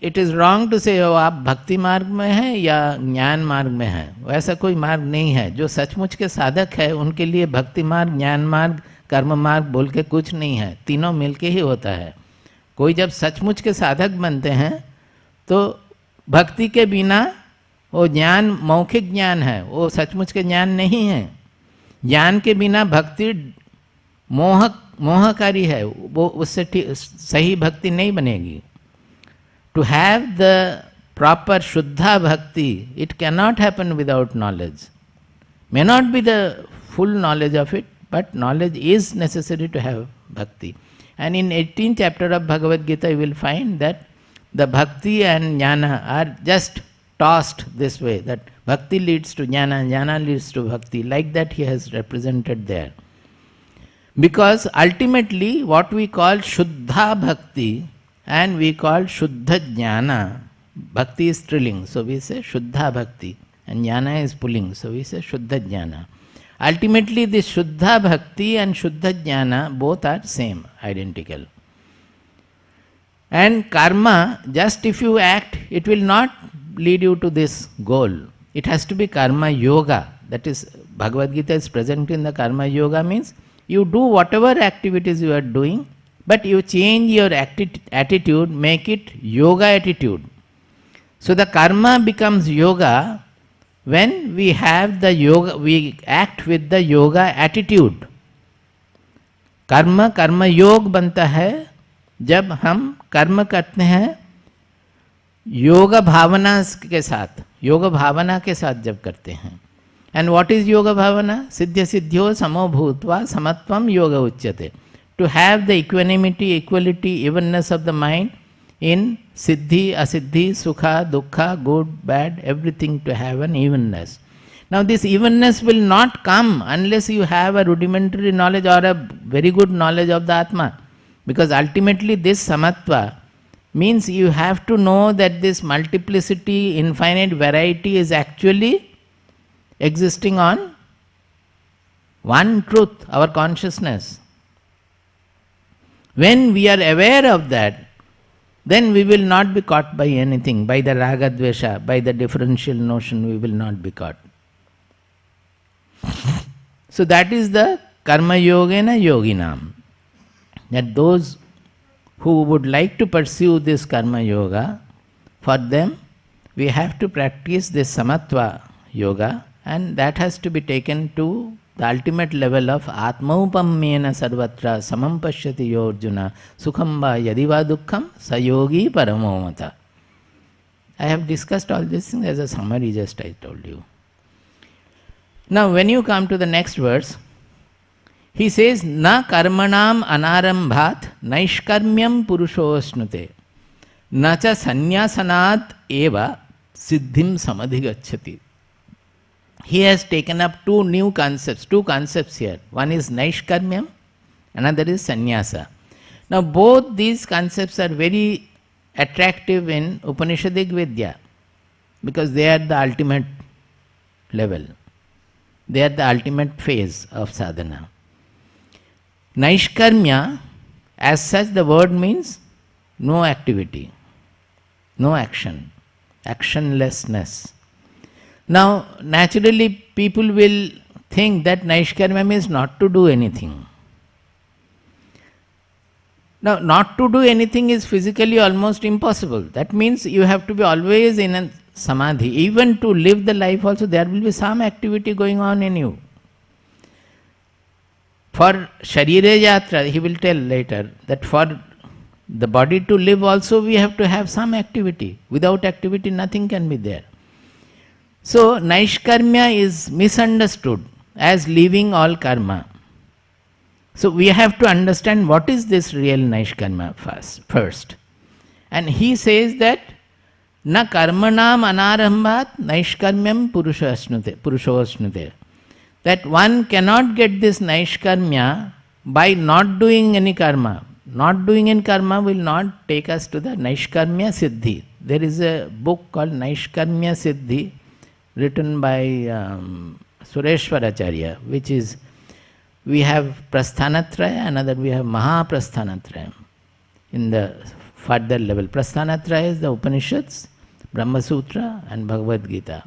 It is wrong to से आप भक्ति मार्ग में हैं या ज्ञान मार्ग में हैं, वैसा कोई मार्ग नहीं है। जो सचमुच के साधक है उनके लिए भक्ति मार्ग, ज्ञान मार्ग, कर्म मार्ग बोल के कुछ नहीं है, तीनों मिलके ही होता है। कोई जब सचमुच के साधक बनते हैं तो भक्ति के बिना वो ज्ञान मौखिक ज्ञान है, वो सचमुच के ज्ञान नहीं है। ज्ञान के बिना भक्ति मोहकारी है, वो उससे सही भक्ति नहीं बनेगी। To have the proper Shuddha Bhakti, it cannot happen without knowledge. May not be the full knowledge of it, but knowledge is necessary to have Bhakti. And in 18th chapter of Bhagavad Gita, you will find that the Bhakti and Jnana are just tossed this way, that Bhakti leads to Jnana, Jnana leads to Bhakti. Like that he has represented there. Because ultimately what we call Shuddha Bhakti, and we call Shuddha Jnana. Bhakti is trilling, so we say Shuddha Bhakti, and Jnana is pulling, so we say Shuddha Jnana. Ultimately this Shuddha Bhakti and Shuddha Jnana both are same, identical. And karma, just if you act, it will not lead you to this goal. It has to be karma yoga. That is, Bhagavad Gita is present in the karma yoga, means you do whatever activities you are doing, but you change your attitude, make it yoga attitude. So the karma becomes yoga when we have the yoga, we act with the yoga attitude. कर्म योग बनता है जब हम कर्म करते हैं योग भावना के साथ, योग भावना के साथ जब करते हैं. एंड व्हाट इज योग भावना? सिद्ध सिद्ध्यो समो भूत्वा समत्वम योग उच्यते. To have the equanimity, equality, evenness of the mind in siddhi, asiddhi, sukha, dukkha, good, bad, everything, to have an evenness. Now this evenness will not come unless you have a rudimentary knowledge or a very good knowledge of the Atma. Because ultimately this samatva means you have to know that this multiplicity, infinite variety is actually existing on one truth, our consciousness. When we are aware of that, then we will not be caught by anything, by the raga dvesha, by the differential notion, we will not be caught. So that is the karma yogena yoginam. That those who would like to pursue this karma yoga, for them we have to practice this samatva yoga, and that has to be taken to the ultimate level of atmaupamyena sarvatra samam pashyati yo Arjuna sukham va yadi va dukkham sayogi paramo mata. I have discussed all these things as a summary, just I told you. Now when you come to the next verse, he says, na karmanam anarambhat naishkarmyam purushosnute na cha sanyasanat eva siddhim samadhigacchati. He has taken up two concepts here. One is Naishkarmyam, another is Sannyasa. Now both these concepts are very attractive in Upanishadic Vidya because they are the ultimate level. They are the ultimate phase of sadhana. Naishkarmya, as such the word means no activity, no action, actionlessness. Now, naturally, people will think that Naishkarmya means not to do anything. Now, not to do anything is physically almost impossible. That means you have to be always in a samadhi. Even to live the life also, there will be some activity going on in you. For Sharire Yatra, he will tell later that for the body to live also, we have to have some activity. Without activity, nothing can be there. So, Naishkarmya is misunderstood as leaving all karma. So, we have to understand what is this real Naishkarmya first. And he says that, na karmanam anarambhat naishkarmyam purushosnute. That one cannot get this Naishkarmya by not doing any karma. Not doing any karma will not take us to the Naishkarmya Siddhi. There is a book called Naishkarmya Siddhi, written by Sureshwaracharya, which is, we have Prasthanatraya, another we have Mahaprasthanatraya. In the further level. Prasthanatraya is the Upanishads, Brahma Sutra and Bhagavad Gita.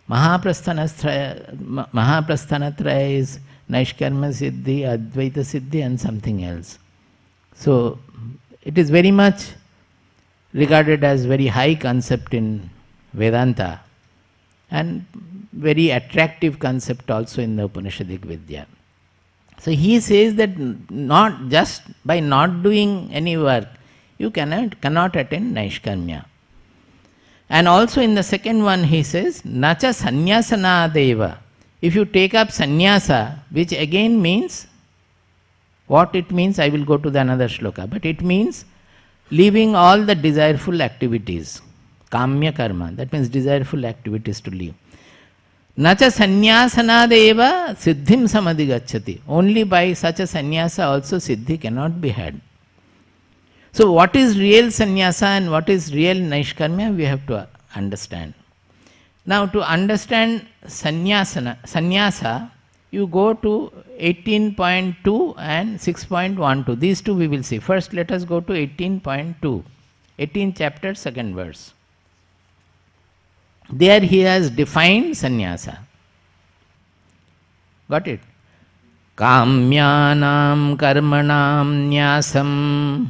Mahaprasthanatraya is Naishkarma Siddhi, Advaita Siddhi and something else. So it is very much regarded as very high concept in Vedanta and very attractive concept also in the Upanishadic Vidya. So he says that not just by not doing any work, you cannot attain Naishkarmya. And also in the second one he says, Nacha sannyasana. If you take up sannyasa, which again means, what it means, I will go to the another shloka, but it means leaving all the desireful activities, kamya karma, that means desireful activities to leave. Nacha sannyasana siddhim samadhigacchati. Only by such a sannyasa also siddhi cannot be had. So what is real sannyasa and what is real naishkarmya, we have to understand. Now to understand sannyasa, you go to 18.2 and 6.12. These two we will see. First let us go to 18.2. 18th chapter, 2nd verse. There he has defined sannyasa. Got it? Kamyanam karmanam nyasam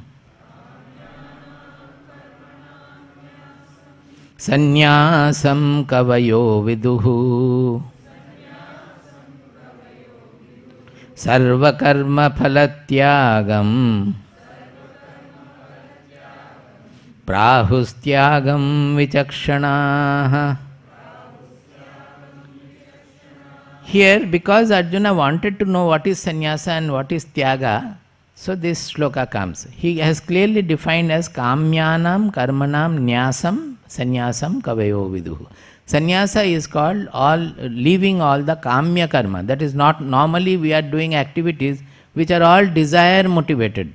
sannyasam kavayo viduhu sarva karma phalatyagam prahustyagam vichakshanaha. Here, because Arjuna wanted to know what is sannyasa and what is tyaga, so this shloka comes. He has clearly defined as kamyanam karmanam nyasam sannyasam kavayo viduhu. Sannyasa is called leaving all the kamya karma. That is not, normally we are doing activities which are all desire motivated.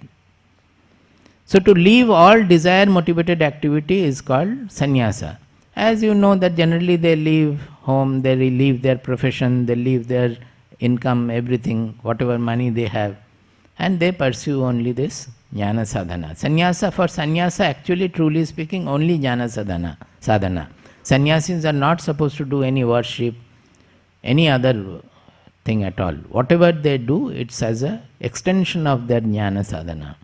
So to leave all desire motivated activity is called sannyasa. As you know that generally they leave home, they leave their profession, they leave their income, everything, whatever money they have, and they pursue only this jnana sadhana. Sannyasa, for sannyasa actually truly speaking only jnana sadhana. Sannyasis are not supposed to do any worship, any other thing at all. Whatever they do, it's as an extension of their jnana sadhana.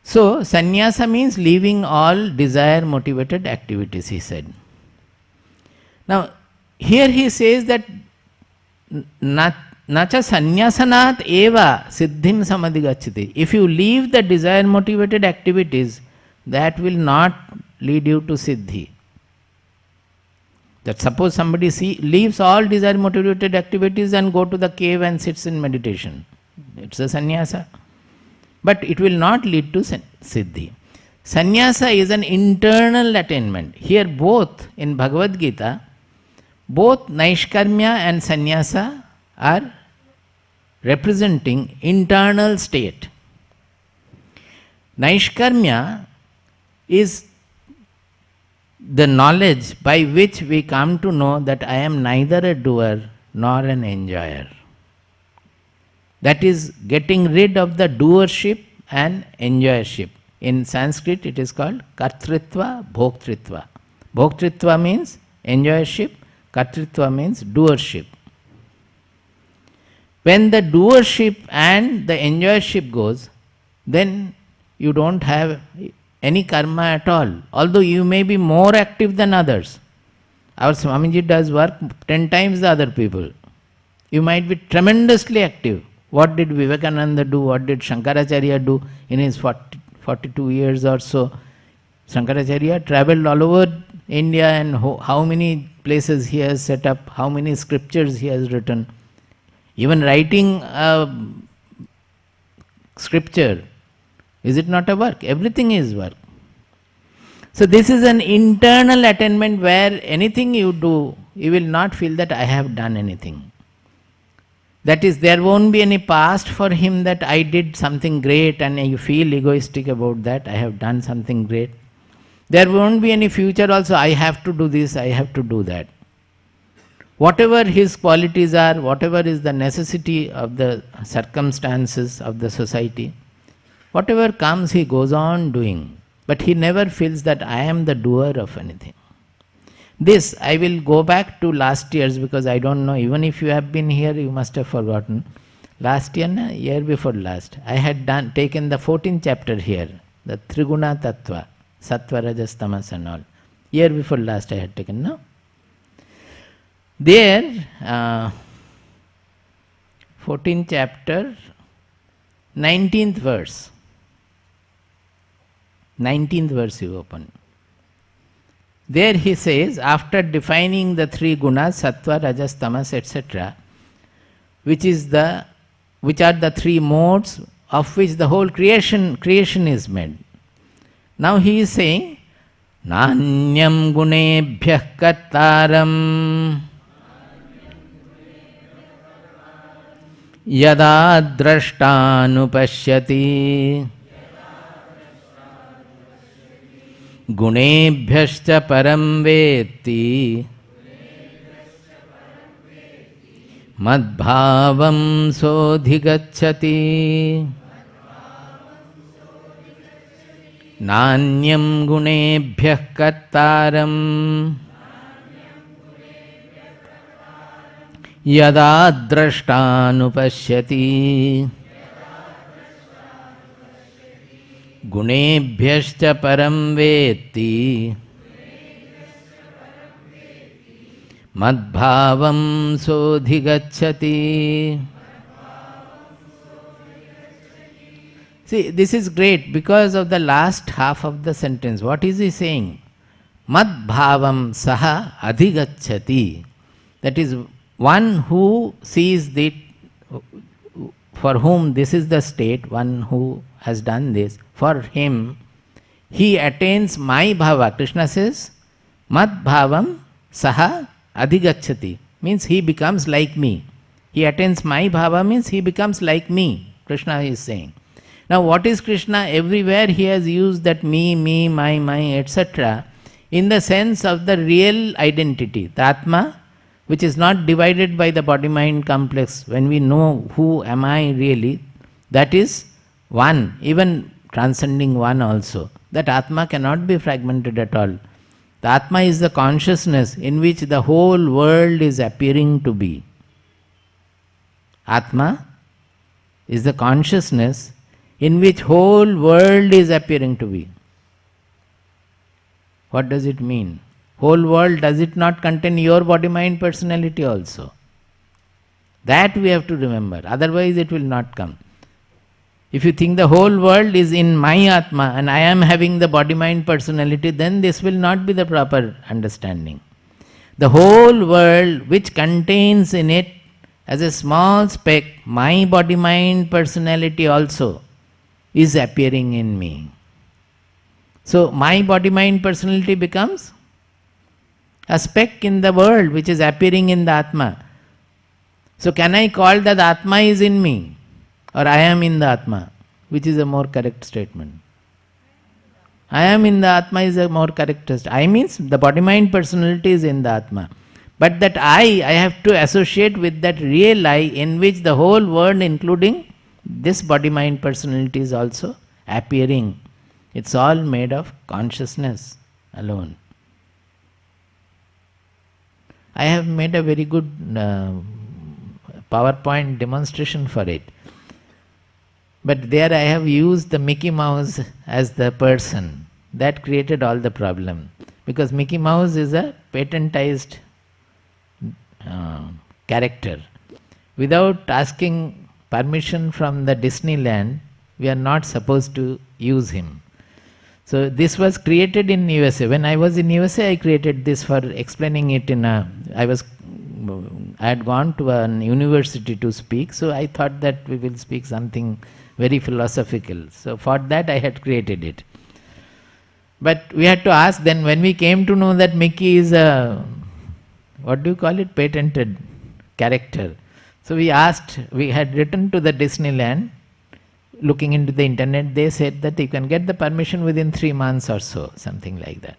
So, sannyasa means leaving all desire motivated activities, he said. Now, here he says that nacha sannyasanat eva siddhim samadhigacchati. If you leave the desire motivated activities, that will not lead you to siddhi. That suppose somebody leaves all desire motivated activities and go to the cave and sits in meditation. It's a sannyasa. But it will not lead to siddhi. Sannyasa is an internal attainment. Here both in Bhagavad Gita, both Naishkarmya and sannyasa are representing internal state. Naishkarmya is the knowledge by which we come to know that I am neither a doer nor an enjoyer. That is getting rid of the doership and enjoyership. In Sanskrit it is called kartritva, bhoktritva. Bhoktritva means enjoyership, kartritva means doership. When the doership and the enjoyership goes, then you don't have any karma at all, although you may be more active than others. Our Swamiji does work 10 times the other people. You might be tremendously active. What did Vivekananda do? What did Shankaracharya do in his 42 years or so? Shankaracharya traveled all over India, and how many places he has set up, how many scriptures he has written. Even writing a scripture, is it not a work? Everything is work. So this is an internal attainment where anything you do, you will not feel that I have done anything. That is, there won't be any past for him that I did something great and you feel egoistic about that, I have done something great. There won't be any future also, I have to do this, I have to do that. Whatever his qualities are, whatever is the necessity of the circumstances of the society, Whatever comes, he goes on doing. But he never feels that I am the doer of anything. This, I will go back to last year's because I don't know, even if you have been here, you must have forgotten. Last year, year before last, I had taken the 14th chapter here, the Triguna Tattva, Sattva, Rajas, Tamas and all. Year before last I had taken, no? There, 14th chapter, 19th verse. 19th verse you open. There he says, after defining the three gunas, sattva, rajas, tamas, etc., which are the three modes of which the whole creation is made. Now he is saying, Nanyam gunebhyah kartaram yada drashtanupashyati गुणेभ्यश्च परं वेत्ति मद्भावं सोऽधिगच्छति नान्यं गुणेभ्यः कर्तारं यदा द्रष्टानुपश्यति गुणेभ्यश्च परं वेत्ति मद्भावं सोऽधिगच्छति. See, this is great because of the last half of the sentence. What is he saying? Madbhavam saha adhigacchati. That is, one who sees it, for whom this is the state, one who has done this, for him, he attains my bhava. Krishna says, Mad bhavam saha adhigacchati. Means he becomes like me. He attains my bhava means he becomes like me. Krishna is saying. Now what is Krishna? Everywhere he has used that me, my, etc. in the sense of the real identity, the Atma, which is not divided by the body-mind complex. When we know who am I really, that is one, even transcending one also. That Atma cannot be fragmented at all. The Atma is the consciousness in which the whole world is appearing to be. Atma is the consciousness in which whole world is appearing to be. What does it mean? Whole world, does it not contain your body, mind, personality also? That we have to remember, otherwise it will not come. If you think the whole world is in my Atma and I am having the body, mind, personality, then this will not be the proper understanding. The whole world which contains in it as a small speck my body, mind, personality also is appearing in me. So my body, mind, personality becomes a speck in the world which is appearing in the Atma. So can I call that the Atma is in me or I am in the Atma? Which is a more correct statement? I am in the Atma is a more correct statement. I means the body, mind, personality is in the Atma. But that I have to associate with that real I in which the whole world including this body, mind, personality is also appearing. It's all made of consciousness alone. I have made a very good PowerPoint demonstration for it. But there I have used the Mickey Mouse as the person. That created all the problem. Because Mickey Mouse is a patentized character. Without asking permission from the Disneyland, we are not supposed to use him. So this was created in USA. When I was in USA, I created this for explaining it in a... I had gone to a university to speak, so I thought that we will speak something very philosophical. So for that I had created it. But we had to ask then, when we came to know that Mickey is a, what do you call it, patented character. So we asked, we had written to the Disneyland, looking into the internet, they said that you can get the permission within 3 months or so, something like that.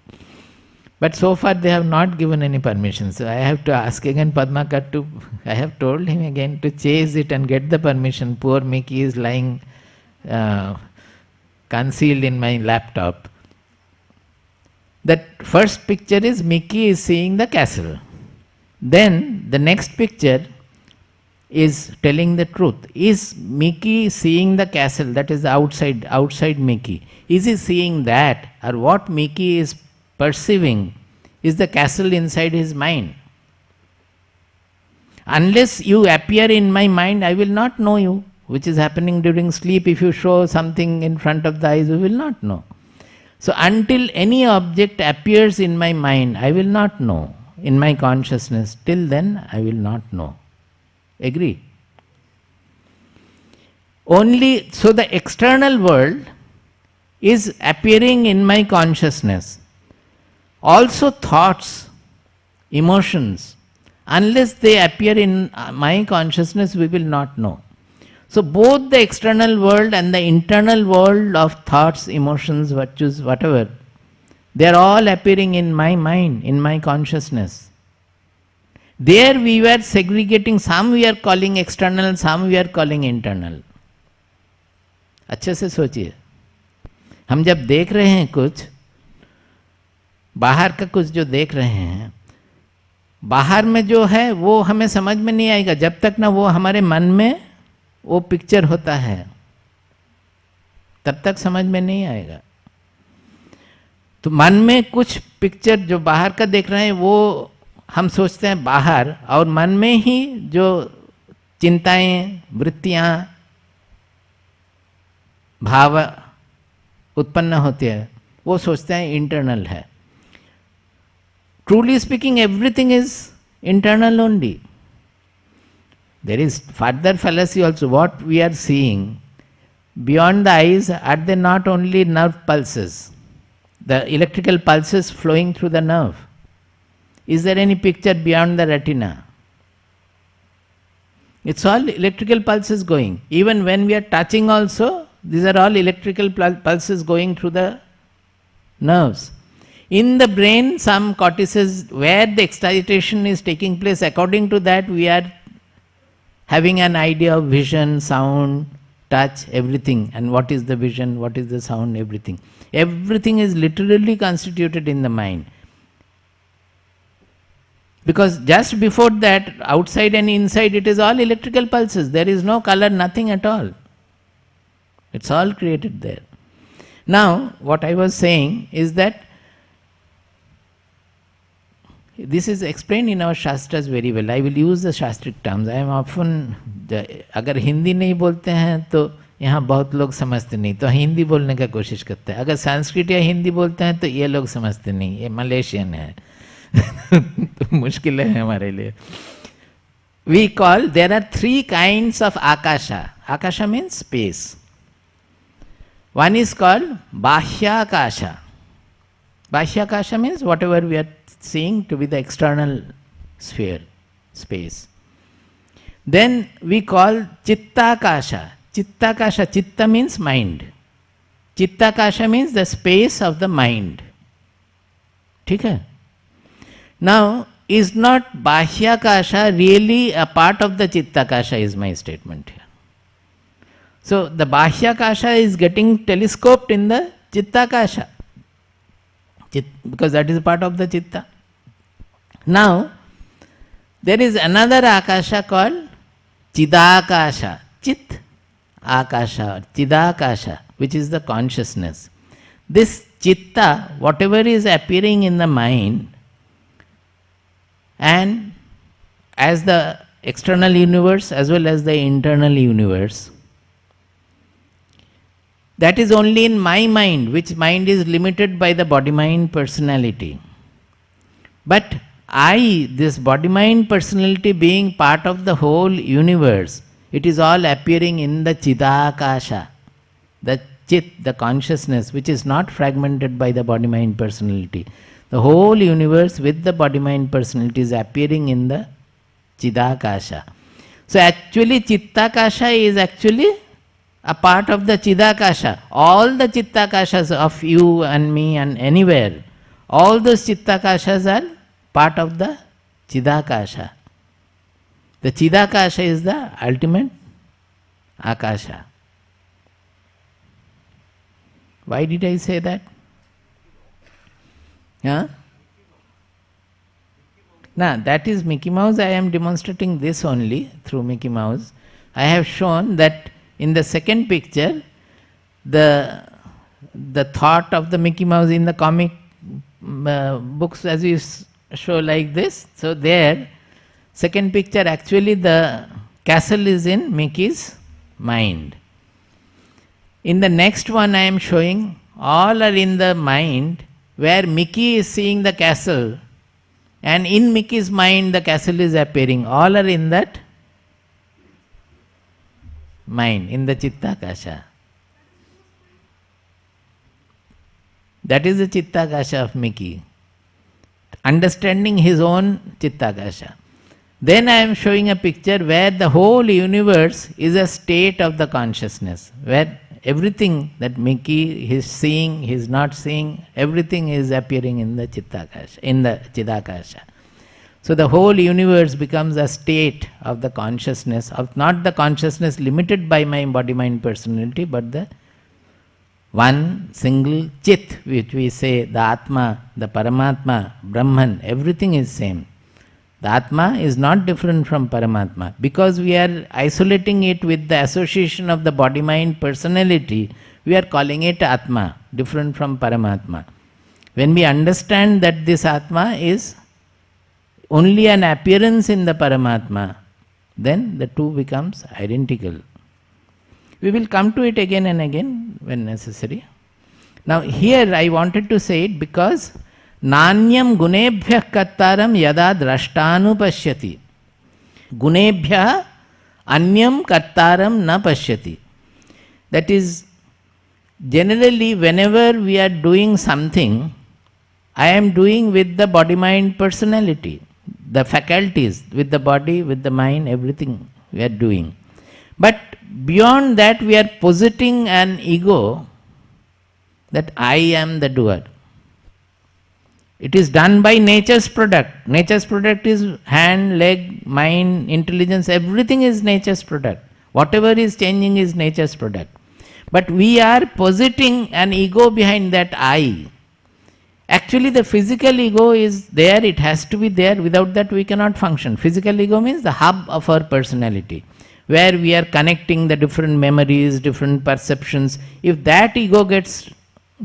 But so far they have not given any permission. So I have to ask again Padmakar to, I have told him again to chase it and get the permission. Poor Mickey is lying concealed in my laptop. That first picture is Mickey is seeing the castle. Then the next picture is telling the truth. Is Mickey seeing the castle? That is the outside Mickey. Is he seeing that? Or what Mickey is perceiving is the castle inside his mind. Unless you appear in my mind, I will not know you, which is happening during sleep. If you show something in front of the eyes, we will not know. So until any object appears in my mind, I will not know. In my consciousness, till then I will not know. Agree? Only so the external world is appearing in my consciousness. Also thoughts, emotions, unless they appear in my consciousness, we will not know. So both the external world and the internal world of thoughts, emotions, virtues, whatever, they are all appearing in my mind, in my consciousness. There we were segregating, some we are calling external, some we are calling internal. अच्छे से सोचिए, हम जब देख रहे हैं कुछ, बाहर का कुछ जो देख रहे हैं, बाहर में जो है वो हमें समझ में नहीं आएगा जब तक ना वो हमारे मन में वो पिक्चर होता है, तब तक समझ में नहीं आएगा. तो मन में कुछ पिक्चर जो बाहर का देख रहे हैं वो हम सोचते हैं बाहर, और मन में ही जो चिंताएं, वृत्तियां, भाव उत्पन्न होते हैं वो सोचते हैं इंटरनल है. Truly speaking, everything is internal only. There is further fallacy also. What we are seeing beyond the eyes, are they not only nerve pulses, the electrical pulses flowing through the nerve? Is there any picture beyond the retina? It's all electrical pulses going. Even when we are touching also, these are all electrical pulses going through the nerves. In the brain, some cortices where the excitation is taking place, according to that we are having an idea of vision, sound, touch, everything. And what is the vision, what is the sound, everything. Everything is literally constituted in the mind. Because just before that, outside and inside, it is all electrical pulses. There is no color, nothing at all. It's all created there. Now, what I was saying is that this is explained in our Shastras very well. I will use the Shastric terms. I am often, अगर हिंदी नहीं बोलते हैं तो यहाँ बहुत लोग समझते नहीं, तो हिंदी बोलने का कोशिश करते हैं. अगर संस्कृत या हिंदी बोलते हैं तो ये लोग समझते नहीं, ये मलेशियन है. तो मुश्किल है हमारे लिए. We call, there are three kinds of akasha. Akasha means space. One is called Bahyakasha. Bahyakasha means whatever we are seeing to be the external sphere, space. Then we call Chittakasha. Chittakasha, Chitta means mind. Chittakasha means the space of the mind. ठीक है? Now, is not Bahyakasha really a part of the Chittakasha is my statement here. So, the Bahyakasha is getting telescoped in the Chittakasha. Because that is part of the Chitta. Now, there is another Akasha called Chidakasha. Chit Akasha or Chidakasha, which is the consciousness. This Chitta, whatever is appearing in the mind, and as the external universe as well as the internal universe, that is only in my mind, which mind is limited by the body-mind personality. But I, this body-mind personality being part of the whole universe, it is all appearing in the Chidakasha, the Chit, the consciousness, which is not fragmented by the body-mind personality. The whole universe with the body-mind personality is appearing in the Chidakasha. So actually Chittakasha is actually a part of the Chidakasha. All the Chittakashas of you and me and anywhere, all those Chittakashas are part of the Chidakasha. The Chidakasha is the ultimate Akasha. Why did I say that? Huh? Now, that is Mickey Mouse. I am demonstrating this only through Mickey Mouse. I have shown that in the second picture, the thought of the Mickey Mouse in the comic books as you show like this. So there, second picture, actually the castle is in Mickey's mind. In the next one I am showing, all are in the mind where Mickey is seeing the castle, and in Mickey's mind the castle is appearing. All are in that mind, in the Chittakasha. That is the Chittakasha of Mickey. Understanding his own Chittakasha. Then I am showing a picture where the whole universe is a state of the consciousness, where everything that Mickey is seeing, he is not seeing, everything is appearing in the Chittakasha, in the Chidakasha. So the whole universe becomes a state of the consciousness, of not the consciousness limited by my body-mind personality, but the one single Chit, which we say the Atma, the Paramatma, Brahman, everything is same. The Atma is not different from Paramatma. Because we are isolating it with the association of the body-mind personality, we are calling it Atma, different from Paramatma. When we understand that this Atma is only an appearance in the Paramatma, then the two becomes identical. We will come to it again and again when necessary. Now here I wanted to say it because Nanyam gunebhyah kartaram yada drashtanu pashyati. Gunebhyah anyam kartaram na pashyati. That is, generally whenever we are doing something, I am doing with the body-mind personality, the faculties, with the body, with the mind, everything we are doing. But beyond that we are positing an ego that I am the doer. It is done by nature's product. Nature's product is hand, leg, mind, intelligence, everything is nature's product. Whatever is changing is nature's product. But we are positing an ego behind that I. Actually the physical ego is there, it has to be there, without that we cannot function. Physical ego means the hub of our personality, where we are connecting the different memories, different perceptions. If that ego gets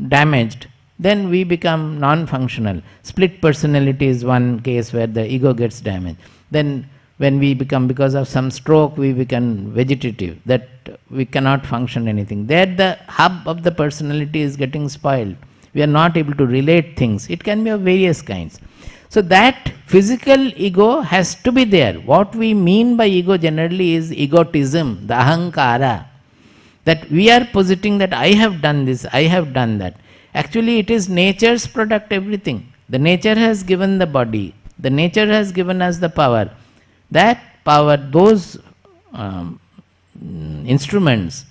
damaged, then we become non-functional. Split personality is one case where the ego gets damaged. Then when we become, because of some stroke, we become vegetative, that we cannot function anything. There the hub of the personality is getting spoiled. We are not able to relate things. It can be of various kinds. So that physical ego has to be there. What we mean by ego generally is egotism, the ahankara. That we are positing that I have done this, I have done that. Actually it is nature's product, everything. The nature has given the body. The nature has given us the power. That power, those instruments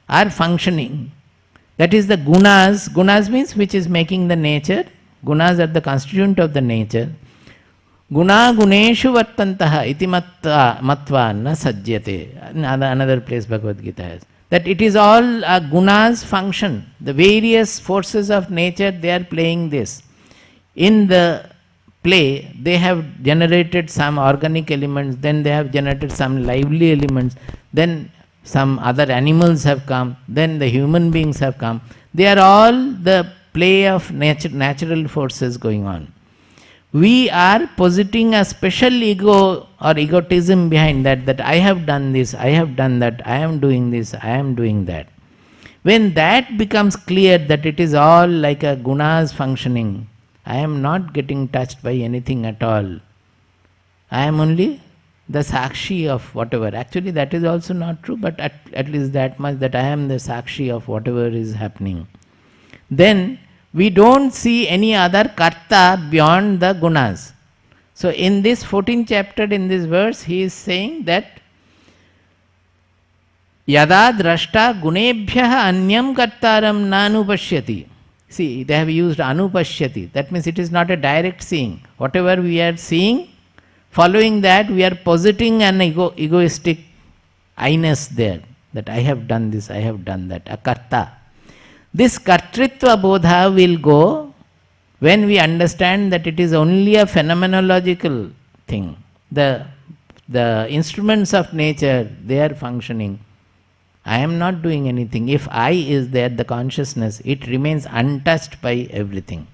are functioning. That is the gunas. Gunas means which is making the nature. Gunas are the constituent of the nature. Guna guneshu vartantaha iti matva na sajyate. Another place Bhagavad Gita has. That it is all gunas function. The various forces of nature, they are playing this. In the play, they have generated some organic elements, then they have generated some lively elements, then some other animals have come, then the human beings have come. They are all the play of natural forces going on. We are positing a special ego or egotism behind that, that I have done this, I have done that, I am doing this, I am doing that. When that becomes clear that it is all like a gunas functioning, I am not getting touched by anything at all. I am only the sakshi of whatever. Actually that is also not true, but at least that much, that I am the sakshi of whatever is happening. Then we don't see any other karta beyond the gunas. So in this 14th chapter, in this verse, he is saying that yada drashta gunebhyah anyam kartaram nanupashyati. See, they have used anupashyati. That means it is not a direct seeing. Whatever we are seeing, following that we are positing an egoistic I-ness there, that I have done this, I have done that, a karta. This Kartritva Bodha will go when we understand that it is only a phenomenological thing. The instruments of nature, they are functioning. I am not doing anything. If I is there, the consciousness, it remains untouched by everything.